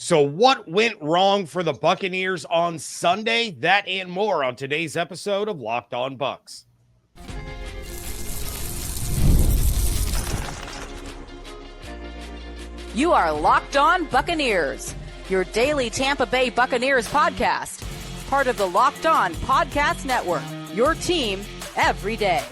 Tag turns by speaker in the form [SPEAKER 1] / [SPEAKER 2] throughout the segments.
[SPEAKER 1] So what went wrong for the Buccaneers on Sunday? That and more on today's episode of Locked On Bucs.
[SPEAKER 2] You are Locked On Buccaneers, your daily Tampa Bay Buccaneers podcast. Part of the Locked On Podcast Network, your team every day.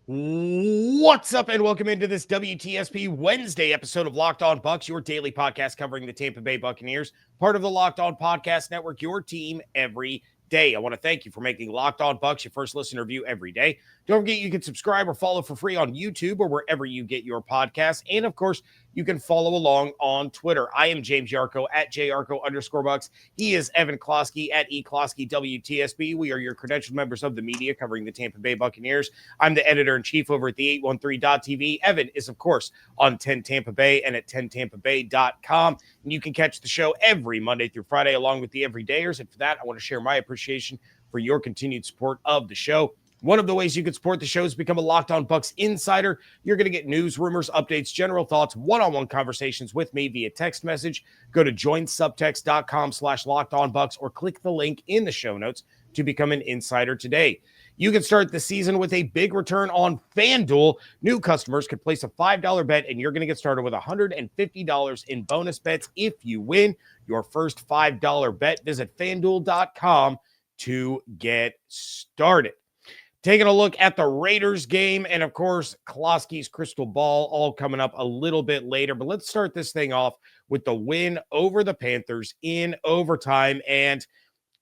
[SPEAKER 1] What's up, and welcome into this WTSP Wednesday episode of Locked On Bucs, your daily podcast covering the Tampa Bay Buccaneers, part of the Locked On Podcast Network, your team every day. I want to thank you for making Locked On Bucs your first listen or view every day. Don't forget you can subscribe or follow for free on YouTube or wherever you get your podcasts. And of course, you can follow along on Twitter. I am James Yarcho at JYarcho_Bucs. He is Evan Klosky at EKlosky_WTSB. We are your credentialed members of the media covering the Tampa Bay Buccaneers. I'm the editor-in-chief over at the 813.tv. Evan is, of course, on 10 Tampa Bay and at 10tampabay.com. And you can catch the show every Monday through Friday along with the everydayers. And for that, I want to share my appreciation for your continued support of the show. One of the ways you can support the show is become a Locked On Bucs insider. You're going to get news, rumors, updates, general thoughts, one-on-one conversations with me via text message. Go to joinsubtext.com/LockedOnBucs or click the link in the show notes to become an insider today. You can start the season with a big return on FanDuel. New customers can place a $5 bet, and you're going to get started with $150 in bonus bets if you win your first $5 bet. Visit FanDuel.com to get started. Taking a look at the Raiders game and, of course, Klosky's crystal ball all coming up a little bit later. But let's start this thing off with the win over the Panthers in overtime. And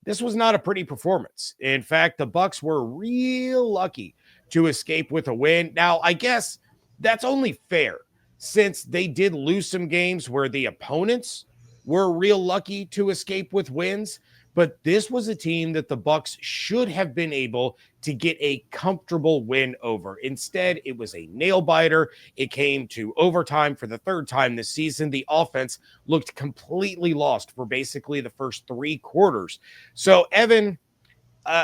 [SPEAKER 1] this was not a pretty performance. In fact, the Bucs were real lucky to escape with a win. Now, I guess that's only fair since they did lose some games where the opponents were real lucky to escape with wins. But this was a team that the Bucs should have been able to get a comfortable win over. Instead, it was a nail-biter. It came to overtime for the third time this season. The offense looked completely lost for basically the first three quarters. So, Evan,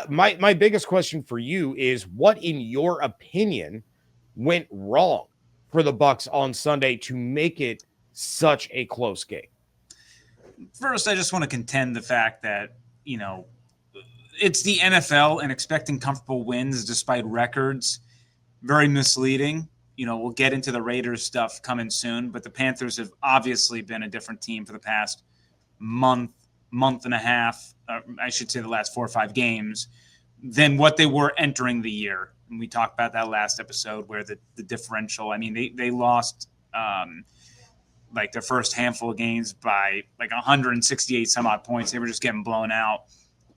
[SPEAKER 1] my biggest question for you is, what, in your opinion, went wrong for the Bucs on Sunday to make it such a close game?
[SPEAKER 3] First, I just want to contend the fact that, it's the NFL and expecting comfortable wins despite records, very misleading. We'll get into the Raiders stuff coming soon, but the Panthers have obviously been a different team for the past month and a half, I should say the last 4 or 5 games, than what they were entering the year. And we talked about that last episode where the differential, they lost their first handful of games by 168 some odd points. They were just getting blown out.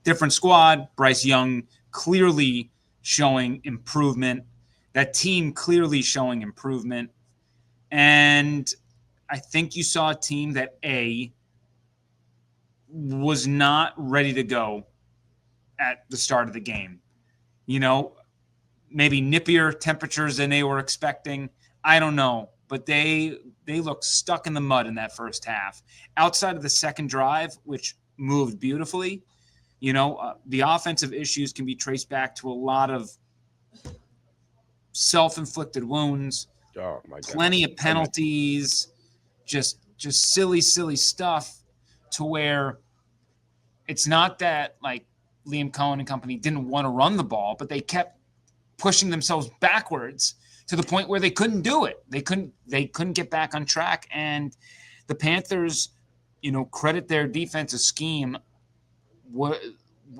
[SPEAKER 3] Different squad. Bryce Young clearly showing improvement. That team clearly showing improvement. And I think you saw a team that was not ready to go at the start of the game. Maybe nippier temperatures than they were expecting. I don't know. But they looked stuck in the mud in that first half. Outside of the second drive, which moved beautifully, the offensive issues can be traced back to a lot of self-inflicted wounds,
[SPEAKER 1] Oh my God.
[SPEAKER 3] Plenty of penalties, just silly stuff to where it's not that like Liam Cohen and company didn't want to run the ball, but they kept pushing themselves backwards to the point where they couldn't do it. They couldn't get back on track. And the Panthers, credit their defensive scheme,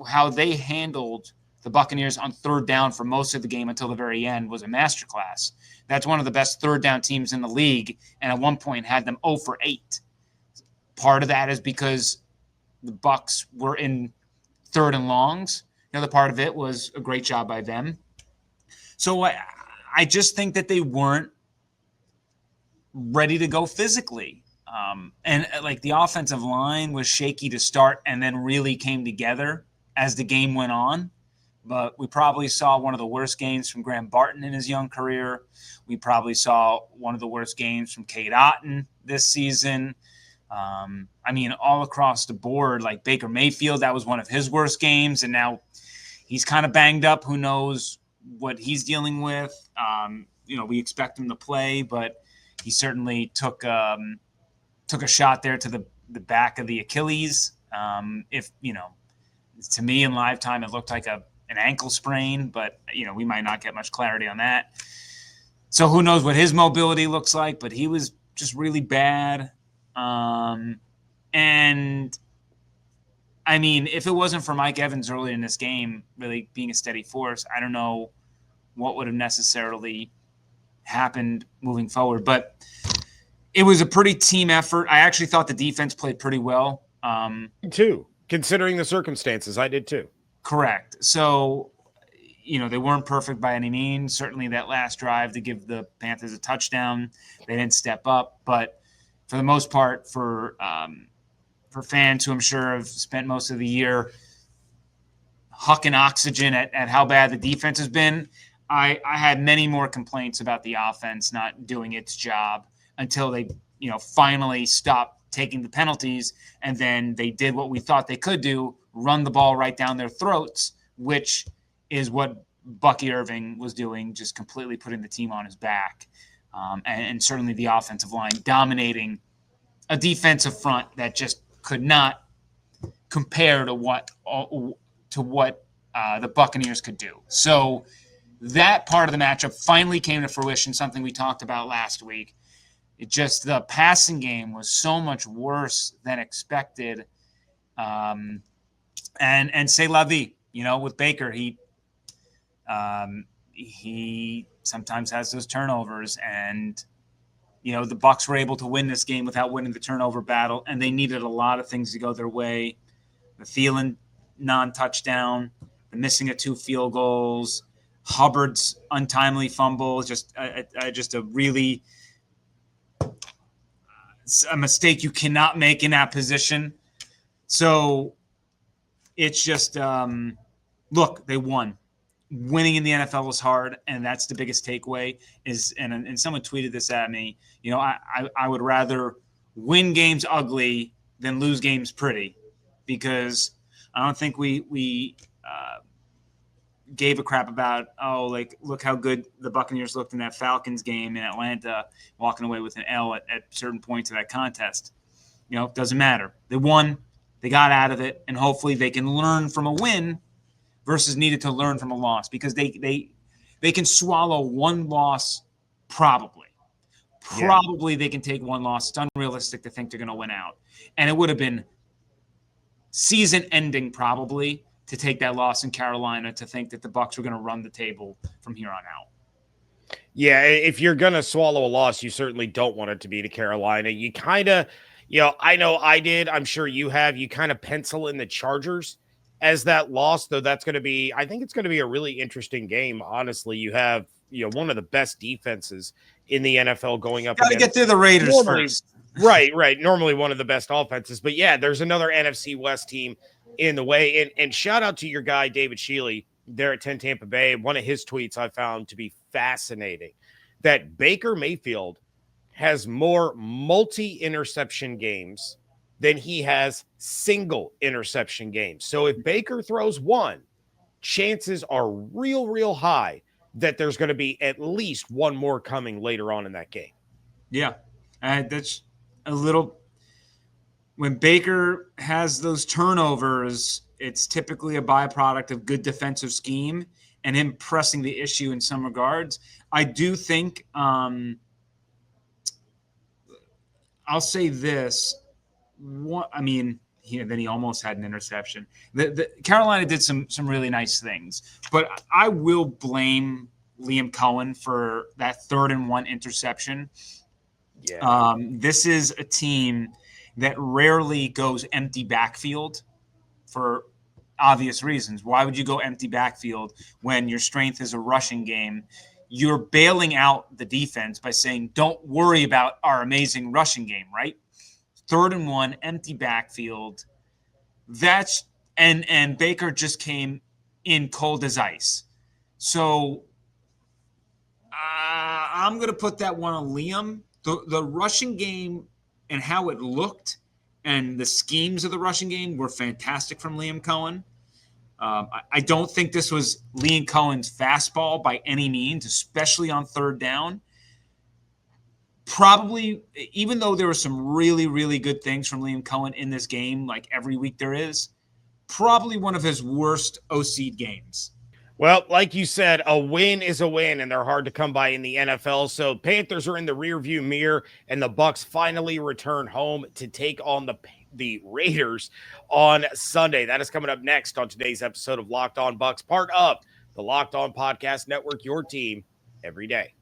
[SPEAKER 3] how they handled the Buccaneers on third down for most of the game until the very end was a masterclass. That's one of the best third down teams in the league, and at one point had them 0 for 8. Part of that is because the Bucs were in third and longs. The other part of it was a great job by them. So I just think that they weren't ready to go physically. And like the offensive line was shaky to start and then really came together as the game went on. But we probably saw one of the worst games from Graham Barton in his young career. We probably saw one of the worst games from Cade Otton this season. All across the board, like Baker Mayfield, that was one of his worst games. And now he's kind of banged up. Who knows what he's dealing with? We expect him to play, but he certainly took took a shot there to the back of the Achilles. To me in live time, it looked like an ankle sprain, but we might not get much clarity on that. So who knows what his mobility looks like, but he was just really bad. And I mean, if it wasn't for Mike Evans early in this game really being a steady force, I don't know what would have necessarily happened moving forward. But it was a pretty team effort. I actually thought the defense played pretty well.
[SPEAKER 1] Too, considering the circumstances, I did too.
[SPEAKER 3] Correct. So, they weren't perfect by any means. Certainly that last drive to give the Panthers a touchdown, they didn't step up. But for the most part, for fans who I'm sure have spent most of the year hucking oxygen at how bad the defense has been, I had many more complaints about the offense not doing its job until they, finally stopped taking the penalties, and then they did what we thought they could do, run the ball right down their throats, which is what Bucky Irving was doing, just completely putting the team on his back. And certainly the offensive line dominating a defensive front that just could not compare to what the Buccaneers could do. So that part of the matchup finally came to fruition, something we talked about last week. The passing game was so much worse than expected. And c'est la vie, with Baker, he sometimes has those turnovers, and the Bucs were able to win this game without winning the turnover battle, and they needed a lot of things to go their way. The Thielen non-touchdown, the missing of 2 field goals, Hubbard's untimely fumble, just a really a mistake you cannot make in that position. So it's just, look, they won. Winning in the NFL is hard, and that's the biggest takeaway. And someone tweeted this at me. I would rather win games ugly than lose games pretty, because I don't think we gave a crap about, look how good the Buccaneers looked in that Falcons game in Atlanta, walking away with an L at certain points of that contest. It doesn't matter. They won. They got out of it, and hopefully they can learn from a win versus needed to learn from a loss, because they can swallow one loss probably. Probably They can take one loss. It's unrealistic to think they're going to win out. And it would have been season-ending probably to take that loss in Carolina, to think that the Bucs were going to run the table from here on out.
[SPEAKER 1] Yeah, if you're going to swallow a loss, you certainly don't want it to be to Carolina. You kind of, I know I did. I'm sure you have. You kind of pencil in the Chargers as that loss, though. I think it's going to be a really interesting game. Honestly, you have, one of the best defenses in the NFL going up.
[SPEAKER 3] Got to get through the Raiders first.
[SPEAKER 1] Right. Normally one of the best offenses, but yeah, there's another NFC West team in the way. And shout out to your guy, David Shealy, there at 10 Tampa Bay. One of his tweets I found to be fascinating, that Baker Mayfield has more multi-interception games than he has single interception games. So if Baker throws one, chances are real high that there's going to be at least one more coming later on in that game.
[SPEAKER 3] Yeah. That's a little, when Baker has those turnovers, it's typically a byproduct of good defensive scheme and him pressing the issue in some regards. I do think, I'll say this. Then he almost had an interception. The Carolina did some really nice things, but I will blame Liam Cohen for that 3rd and 1 interception.
[SPEAKER 1] Yeah.
[SPEAKER 3] This is a team that rarely goes empty backfield for obvious reasons. Why would you go empty backfield when your strength is a rushing game? You're bailing out the defense by saying, don't worry about our amazing rushing game, right? 3rd and 1, empty backfield. And Baker just came in cold as ice. So I'm going to put that one on Liam. The rushing game and how it looked and the schemes of the rushing game were fantastic from Liam Cohen. I don't think this was Liam Cohen's fastball by any means, especially on 3rd down. probably, even though there were some really, really good things from Liam Cohen in this game, like every week there is, probably one of his worst OC games.
[SPEAKER 1] Well, like you said, a win is a win, and they're hard to come by in the NFL. So Panthers are in the rearview mirror, and the Bucs finally return home to take on the Raiders on Sunday. That is coming up next on today's episode of Locked On Bucs, part of the Locked On Podcast Network, your team every day.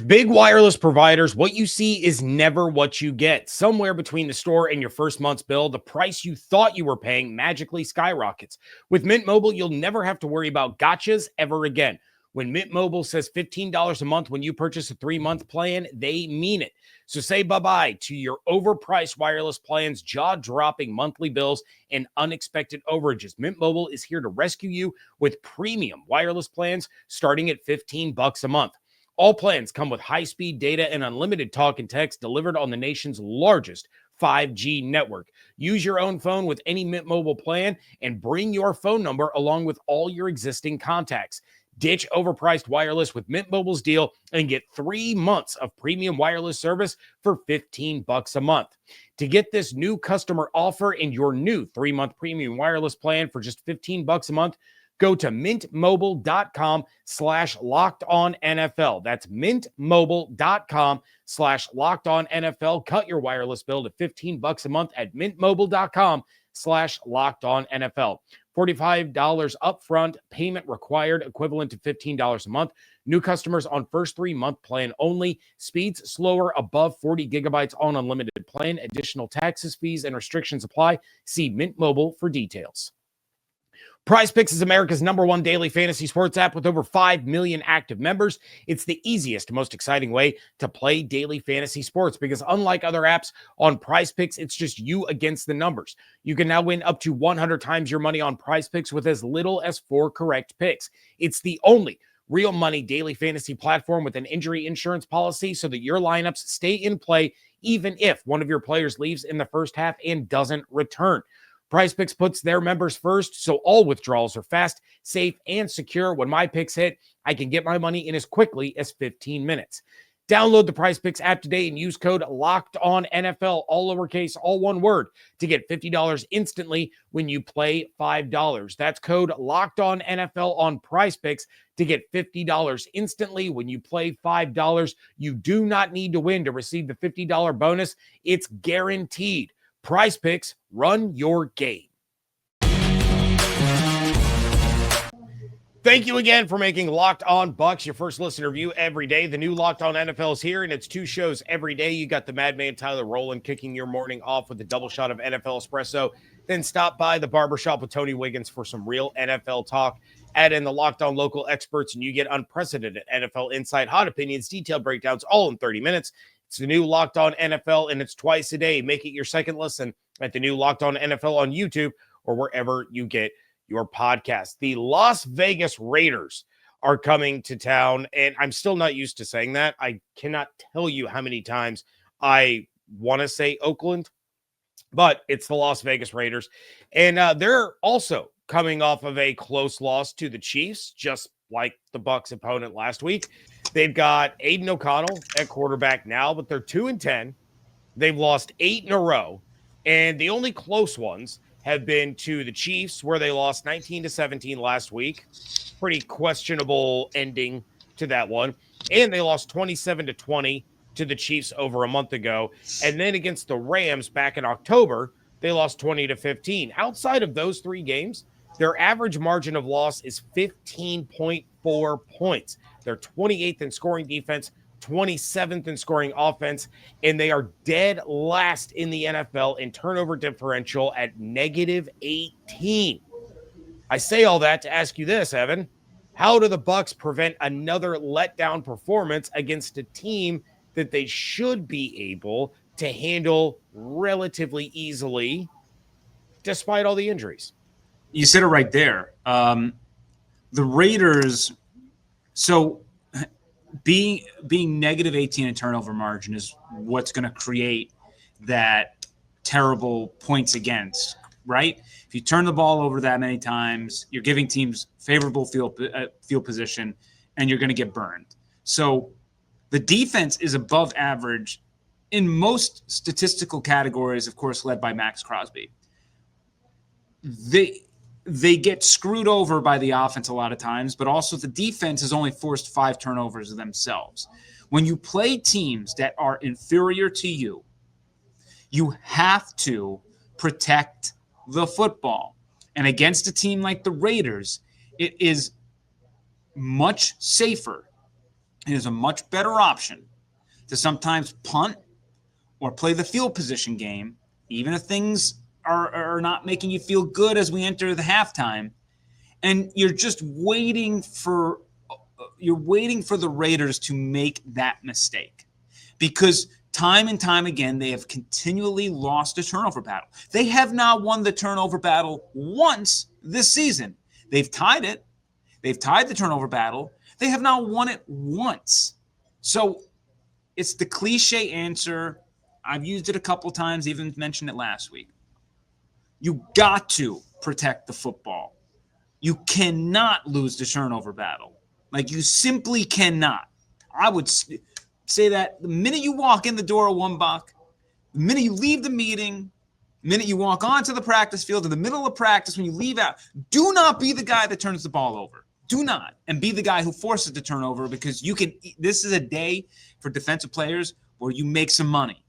[SPEAKER 1] Big wireless providers, what you see is never what you get. Somewhere between the store and your first month's bill, the price you thought you were paying magically skyrockets. With Mint Mobile, you'll never have to worry about gotchas ever again. When Mint Mobile says $15 a month when you purchase a 3-month plan, they mean it. So say bye-bye to your overpriced wireless plans, jaw-dropping monthly bills, and unexpected overages. Mint Mobile is here to rescue you with premium wireless plans starting at $15 a month. All plans come with high-speed data and unlimited talk and text delivered on the nation's largest 5G network. Use your own phone with any Mint Mobile plan and bring your phone number along with all your existing contacts. Ditch overpriced wireless with Mint Mobile's deal and get 3 months of premium wireless service for $15 a month. To get this new customer offer and your new 3-month premium wireless plan for just $15 a month, go to mintmobile.com/lockedonnfl. That's mintmobile.com/lockedonnfl. Cut your wireless bill to $15 a month at mintmobile.com/lockedonnfl. $45 upfront, payment required, equivalent to $15 a month. New customers on first 3-month plan only. Speeds slower above 40 gigabytes on unlimited plan. Additional taxes, fees, and restrictions apply. See Mint Mobile for details. PrizePicks is America's #1 daily fantasy sports app with over 5 million active members. It's the easiest, most exciting way to play daily fantasy sports because unlike other apps on PrizePicks, it's just you against the numbers. You can now win up to 100 times your money on PrizePicks with as little as 4 correct picks. It's the only real money daily fantasy platform with an injury insurance policy so that your lineups stay in play even if one of your players leaves in the first half and doesn't return. PrizePicks puts their members first, so all withdrawals are fast, safe, and secure. When my picks hit, I can get my money in as quickly as 15 minutes. Download the PrizePicks app today and use code LOCKEDONNFL, all lowercase, all one word, to get $50 instantly when you play $5. That's code LOCKEDONNFL on PrizePicks to get $50 instantly when you play $5. You do not need to win to receive the $50 bonus. It's guaranteed. PrizePicks, run your game. Thank you again for making Locked On Bucs your first listener view every day. The new Locked On NFL is here, and it's 2 shows every day. You got the madman Tyler Rowland kicking your morning off with a double shot of NFL espresso. Then stop by the barbershop with Tony Wiggins for some real NFL talk. Add in the Locked On local experts, and you get unprecedented NFL insight, hot opinions, detailed breakdowns, all in 30 minutes. It's the new Locked On NFL, and it's twice a day. Make it your second listen at the new Locked On NFL on YouTube or wherever you get your podcast. The Las Vegas Raiders are coming to town, and I'm still not used to saying that. I cannot tell you how many times I want to say Oakland, but it's the Las Vegas Raiders. And they're also coming off of a close loss to the Chiefs, just like the Bucs opponent last week. They've got Aiden O'Connell at quarterback now, but they're 2-10. They've lost 8 in a row, and the only close ones have been to the Chiefs, where they lost 19-17 last week. Pretty questionable ending to that one. And they lost 27-20 to the Chiefs over a month ago. And then against the Rams back in October, they lost 20-15. Outside of those 3 games, their average margin of loss is 15.4 points. They're 28th in scoring defense, 27th in scoring offense, and they are dead last in the NFL in turnover differential at -18. I say all that to ask you this, Evan. How do the Bucs prevent another letdown performance against a team that they should be able to handle relatively easily despite all the injuries?
[SPEAKER 3] You said it right there. The Raiders, so being -18 in turnover margin is what's going to create that terrible points against, right? If you turn the ball over that many times, you're giving teams favorable field position, and you're going to get burned. So the defense is above average in most statistical categories, of course, led by Max Crosby. They get screwed over by the offense a lot of times, but also the defense has only forced 5 turnovers themselves. When you play teams that are inferior to you, you have to protect the football. And against a team like the Raiders, it is much safer. It is a much better option to sometimes punt or play the field position game, even if things are not making you feel good as we enter the halftime. And you're just waiting for the Raiders to make that mistake, because time and time again, they have continually lost a turnover battle. They have not won the turnover battle once this season. They've tied it. They've tied the turnover battle. They have not won it once. So it's the cliche answer. I've used it a couple times, even mentioned it last week. You got to protect the football. You cannot lose the turnover battle. Like, you simply cannot. I would say that the minute you walk in the door of One Buck, the minute you leave the meeting, the minute you walk onto the practice field, in the middle of practice, when you leave out, do not be the guy that turns the ball over. Do not. And be the guy who forces the turnover, because this is a day for defensive players where you make some money.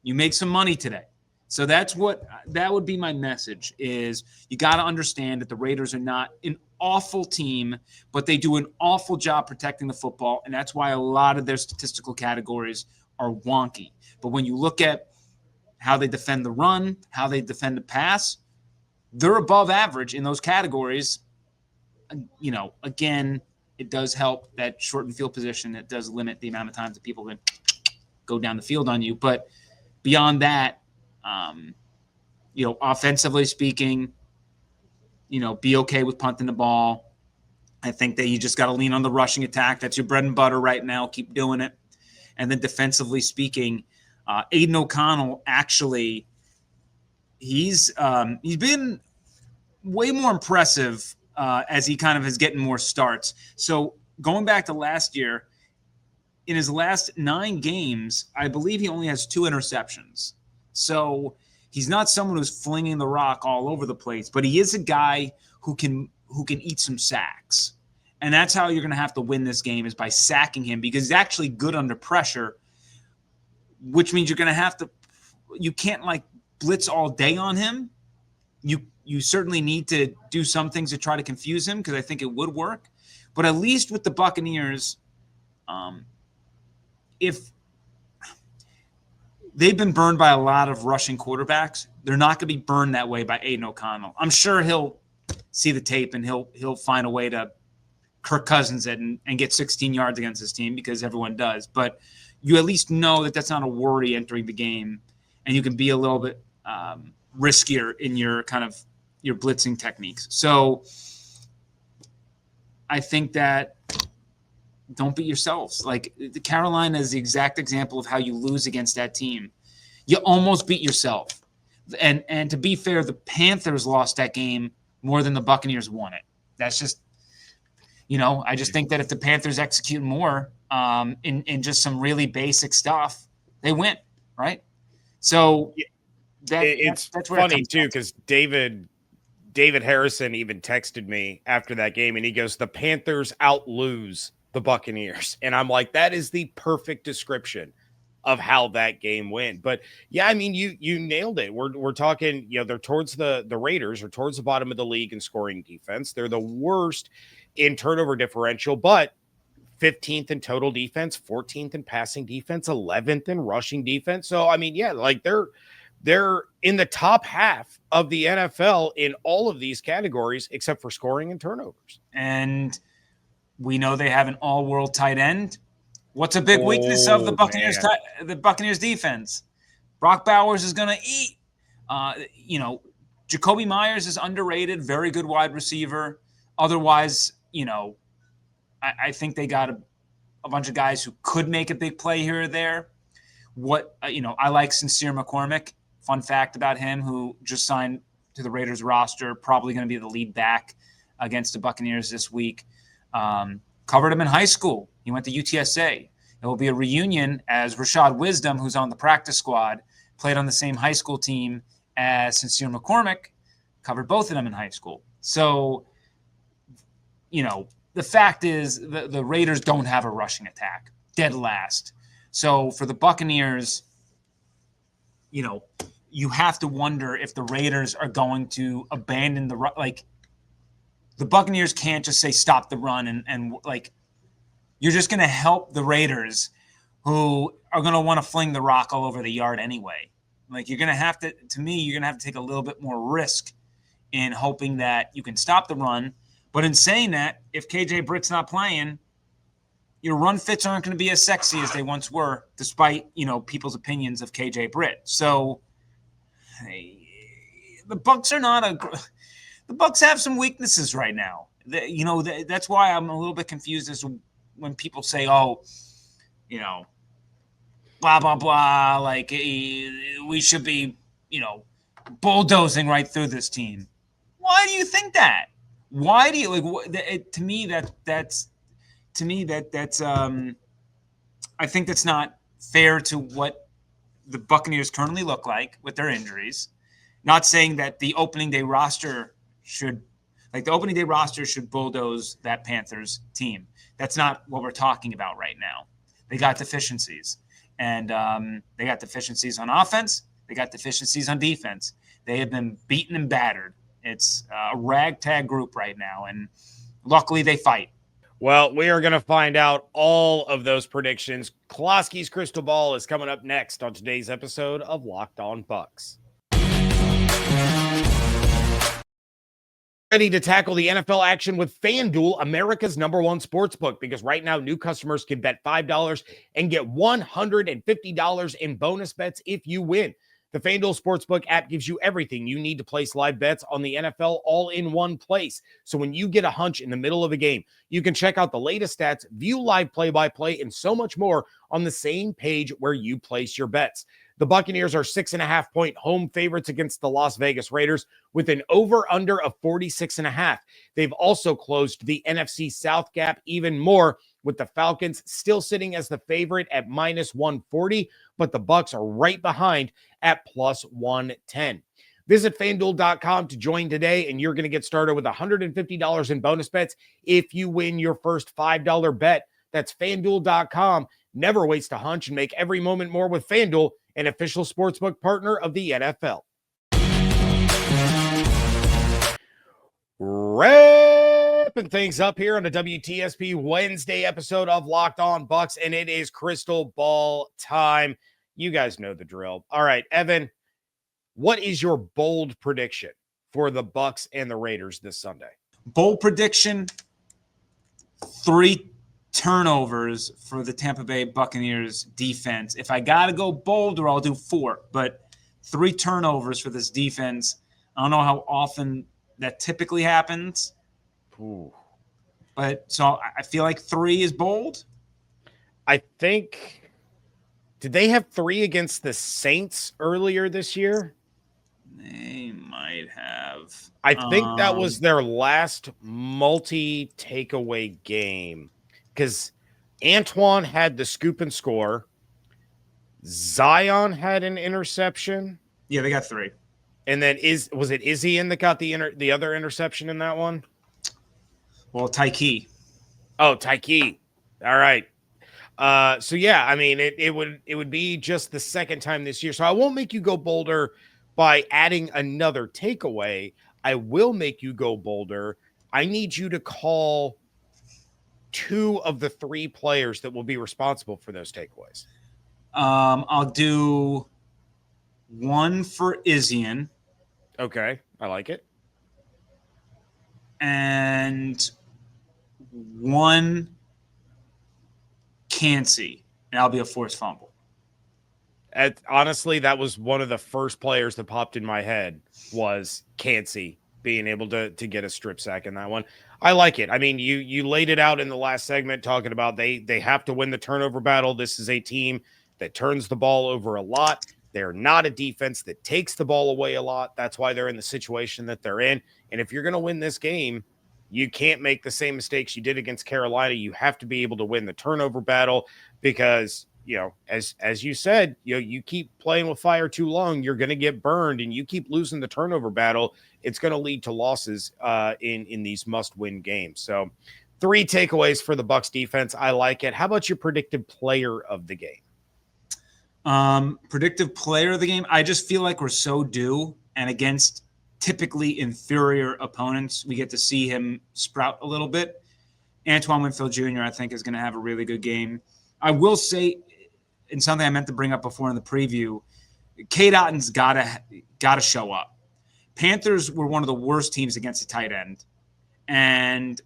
[SPEAKER 3] You make some money today. So that would be my message, is you got to understand that the Raiders are not an awful team, but they do an awful job protecting the football, and that's why a lot of their statistical categories are wonky. But when you look at how they defend the run, how they defend the pass, they're above average in those categories. Again, it does help that shortened field position. It does limit the amount of times that people can go down the field on you. But beyond that, offensively speaking, be okay with punting the ball. I think that you just got to lean on the rushing attack. That's your bread and butter right now. Keep doing it. And then defensively speaking, Aiden O'Connell, actually, he's been way more impressive as he kind of is getting more starts. So going back to last year, in his last 9 games, I believe he only has 2 interceptions. So he's not someone who's flinging the rock all over the place, but he is a guy who can eat some sacks. And that's how you're going to have to win this game, is by sacking him, because he's actually good under pressure, which means you're going to have to – you can't, blitz all day on him. You certainly need to do some things to try to confuse him, because I think it would work. But at least with the Buccaneers, if – they've been burned by a lot of rushing quarterbacks, they're not going to be burned that way by Aiden O'Connell. I'm sure he'll see the tape and he'll find a way to Kirk Cousins it and get 16 yards against his team, because everyone does. But you at least know that that's not a worry entering the game, and you can be a little bit riskier in your your blitzing techniques. So I think that don't beat yourselves. The Carolina is the exact example of how you lose against that team. You almost beat yourself. And to be fair, the Panthers lost that game more than the Buccaneers won it. That's just, I just think that if the Panthers execute more in just some really basic stuff, they win, right? So
[SPEAKER 1] it's
[SPEAKER 3] that's where
[SPEAKER 1] funny too, because David Harrison even texted me after that game, and he goes, "The Panthers out-lose the Buccaneers." And I'm like, that is the perfect description of how that game went. But yeah, I mean, you nailed it. We're talking, they're towards the Raiders are towards the bottom of the league in scoring defense. They're the worst in turnover differential, but 15th in total defense, 14th in passing defense, 11th in rushing defense. So, I mean, yeah, they're in the top half of the NFL in all of these categories, except for scoring and turnovers.
[SPEAKER 3] And we know they have an all-world tight end. What's a big weakness of the Buccaneers? The Buccaneers defense. Brock Bowers is going to eat. Jacoby Myers is underrated, very good wide receiver. Otherwise, I think they got a bunch of guys who could make a big play here or there. I like Sincere McCormick. Fun fact about him, who just signed to the Raiders roster, probably going to be the lead back against the Buccaneers this week. Khalil Covered him in high school. He went to UTSA. It will be a reunion as Rashad Wisdom, who's on the practice squad, played on the same high school team as Sincere McCormick, covered both of them in high school. So, the fact is the Raiders don't have a rushing attack, dead last. So for the Buccaneers, you have to wonder if the Raiders are going to abandon the Buccaneers can't just say stop the run and you're just going to help the Raiders who are going to want to fling the rock all over the yard anyway. You're going to have to take a little bit more risk in hoping that you can stop the run. But in saying that, if KJ Britt's not playing, your run fits aren't going to be as sexy as they once were, despite, people's opinions of KJ Britt. So the Bucs are the Bucs have some weaknesses right now. That's why I'm a little bit confused as to when people say, blah, blah, blah, we should be, bulldozing right through this team. Why do you think that? Why do you to me that's I think that's not fair to what the Buccaneers currently look like with their injuries. Not saying that the opening day roster should bulldoze that Panthers team. That's not what we're talking about right now. They got deficiencies, and they got deficiencies on offense. They got deficiencies on defense. They have been beaten and battered. It's a ragtag group right now, and luckily they fight.
[SPEAKER 1] Well, we are going to find out all of those predictions. Klosky's Crystal Ball is coming up next on today's episode of Locked On Bucs. Ready to tackle the NFL action with FanDuel, America's #1 sportsbook, because right now new customers can bet $5 and get $150 in bonus bets if you win. The FanDuel Sportsbook app gives you everything you need to place live bets on the NFL all in one place. So when you get a hunch in the middle of a game, you can check out the latest stats, view live play-by-play, and so much more on the same page where you place your bets. The Buccaneers are 6.5-point home favorites against the Las Vegas Raiders with an over-under of 46.5. They've also closed the NFC South gap even more, with the Falcons still sitting as the favorite at -140, but the Bucs are right behind at +110. Visit FanDuel.com to join today, and you're going to get started with $150 in bonus bets if you win your first $5 bet. That's FanDuel.com. Never waste a hunch and make every moment more with FanDuel, an official sportsbook partner of the NFL. Wrapping things up here on the WTSP Wednesday episode of Locked On Bucs, and it is Crystal Ball time. You guys know the drill. All right, Evan, what is your bold prediction for the Bucs and the Raiders this Sunday?
[SPEAKER 3] Bold prediction, 3 turnovers for the Tampa Bay Buccaneers defense. If I got to go bolder, I'll do 4, but 3 turnovers for this defense. I don't know how often that typically happens.
[SPEAKER 1] Ooh.
[SPEAKER 3] But so I feel like 3 is bold.
[SPEAKER 1] I think, did they have 3 against the Saints earlier this year?
[SPEAKER 3] They might have.
[SPEAKER 1] I think that was their last multi-takeaway game, because Antoine had the scoop and score. Zion had an interception.
[SPEAKER 3] Yeah, they got 3.
[SPEAKER 1] And then was it Izzy that got the other interception in that one?
[SPEAKER 3] Well, Tyke.
[SPEAKER 1] Oh, Tyke. All right. So yeah, I mean, it would be just the second time this year. So I won't make you go bolder by adding another takeaway. I will make you go bolder. I need you to call 2 of the 3 players that will be responsible for those takeaways.
[SPEAKER 3] I'll do 1 for Izzy.
[SPEAKER 1] Okay, I like it.
[SPEAKER 3] And 1 Cansey, and that'll be a forced fumble.
[SPEAKER 1] Honestly, that was one of the first players that popped in my head, was Cansey being able to get a strip sack in that one. I like it. I mean, you laid it out in the last segment talking about they have to win the turnover battle. This is a team that turns the ball over a lot. They're not a defense that takes the ball away a lot. That's why they're in the situation that they're in. And if you're going to win this game, You can't make the same mistakes you did against Carolina. You have to be able to win the turnover battle because, as you said, you keep playing with fire too long, you're going to get burned, and you keep losing the turnover battle, it's going to lead to losses in these must-win games. So 3 takeaways for the Bucs defense. I like it. How about your predicted player of the game?
[SPEAKER 3] Predictive player of the game. I just feel like we're so due, and against typically inferior opponents, we get to see him sprout a little bit. Antoine Winfield Jr., I think, is going to have a really good game. I will say, and something I meant to bring up before in the preview, Cade Otton's gotta show up. Panthers were one of the worst teams against the tight end, and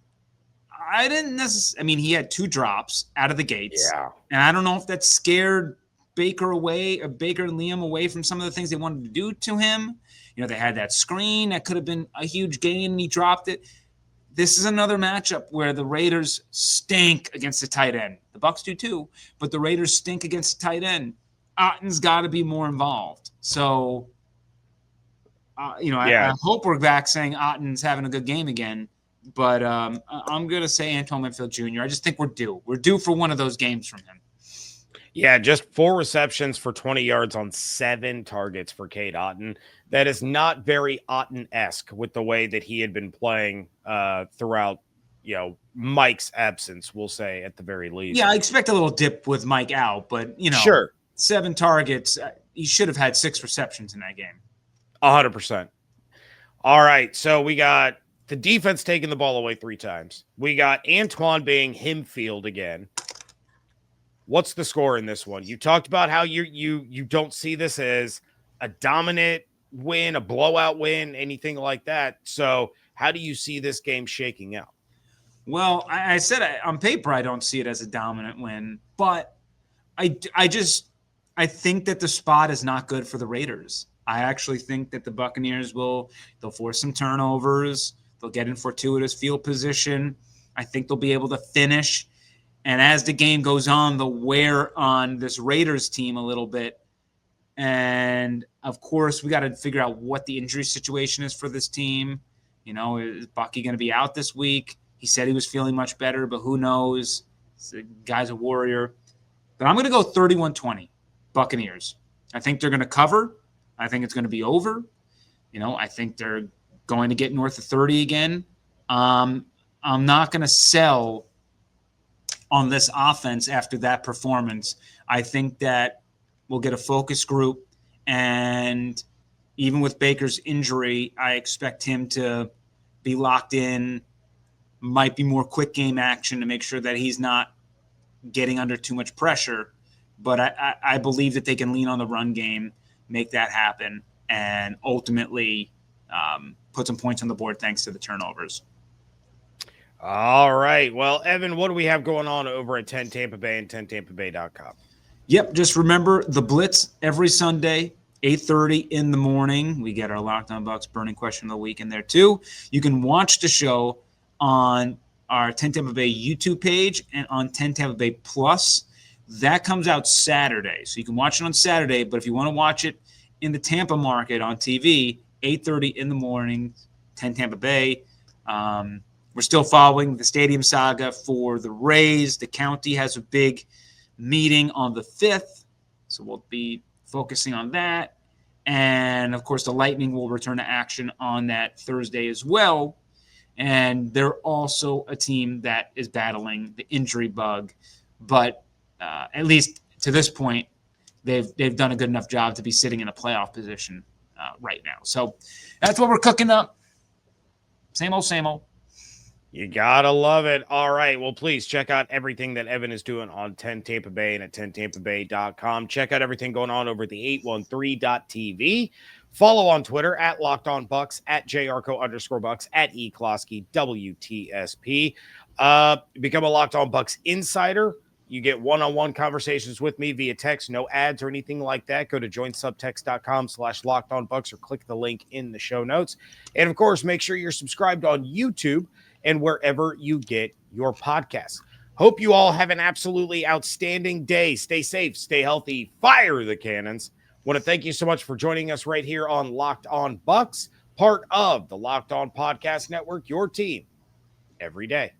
[SPEAKER 3] I didn't necessarily. I mean, he had 2 drops out of the gates, and I don't know if that scared Baker and Liam away from some of the things they wanted to do to him. They had that screen that could have been a huge gain, and he dropped it. This is another matchup where the Raiders stink against the tight end. The Bucs do too, but the Raiders stink against the tight end. Otton's got to be more involved. So, I hope we're back saying Otton's having a good game again. But I'm going to say Antoine Winfield Jr. I just think we're due. We're due for one of those games from him.
[SPEAKER 1] Yeah, just 4 receptions for 20 yards on 7 targets for Cade Otton. That is not very Otton-esque with the way that he had been playing throughout, Mike's absence, we'll say, at the very least.
[SPEAKER 3] Yeah, I expect a little dip with Mike out, but,
[SPEAKER 1] sure.
[SPEAKER 3] 7 targets. He should have had 6 receptions in that game.
[SPEAKER 1] 100%. All right, so we got the defense taking the ball away 3 times. We got Antoine being him-field again. What's the score in this one? You talked about how you don't see this as a dominant win, a blowout win, anything like that. So how do you see this game shaking out?
[SPEAKER 3] Well, I said on paper I don't see it as a dominant win, but I think that the spot is not good for the Raiders. I actually think that the Buccaneers they'll force some turnovers. They'll get in fortuitous field position. I think they'll be able to finish. And as the game goes on, they'll wear on this Raiders team a little bit. And, of course, we got to figure out what the injury situation is for this team. Is Bucky going to be out this week? He said he was feeling much better, but who knows? The guy's a warrior. But I'm going to go 31-20, Buccaneers. I think they're going to cover. I think it's going to be over. I think they're going to get north of 30 again. I'm not going to sell on this offense after that performance. I think that we'll get a focus group, and even with Baker's injury, I expect him to be locked in, might be more quick game action to make sure that he's not getting under too much pressure. But I believe that they can lean on the run game, make that happen, and ultimately put some points on the board thanks to the turnovers.
[SPEAKER 1] All right. Well, Evan, what do we have going on over at 10 Tampa Bay and 10tampabay.com?
[SPEAKER 3] Yep. Just remember the Blitz every Sunday, 8:30 in the morning. We get our Locked On Bucs burning question of the week in there too. You can watch the show on our 10 Tampa Bay YouTube page and on 10 Tampa Bay Plus. That comes out Saturday. So you can watch it on Saturday, but if you want to watch it in the Tampa market on TV, 8:30 in the morning, 10 Tampa Bay. We're still following the stadium saga for the Rays. The county has a big meeting on the 5th, so we'll be focusing on that. And, of course, the Lightning will return to action on that Thursday as well. And they're also a team that is battling the injury bug. But at least to this point, they've done a good enough job to be sitting in a playoff position right now. So that's what we're cooking up. Same old, same old.
[SPEAKER 1] You gotta love it. All right. Well, please check out everything that Evan is doing on 10 Tampa Bay and at 10tampabay.com. Check out everything going on over the 813.tv. Follow on Twitter at Locked On Bucs, at Yarcho_Bucs, at eCloskey, WTSP. Become a Locked On Bucs insider. You get one-on-one conversations with me via text, no ads or anything like that. Go to joinsubtext.com/LockedOnBucs or click the link in the show notes. And, of course, make sure you're subscribed on YouTube and wherever you get your podcasts. Hope you all have an absolutely outstanding day. Stay safe, stay healthy, fire the cannons. Want to thank you so much for joining us right here on Locked On Bucs, part of the Locked On Podcast Network, your team every day.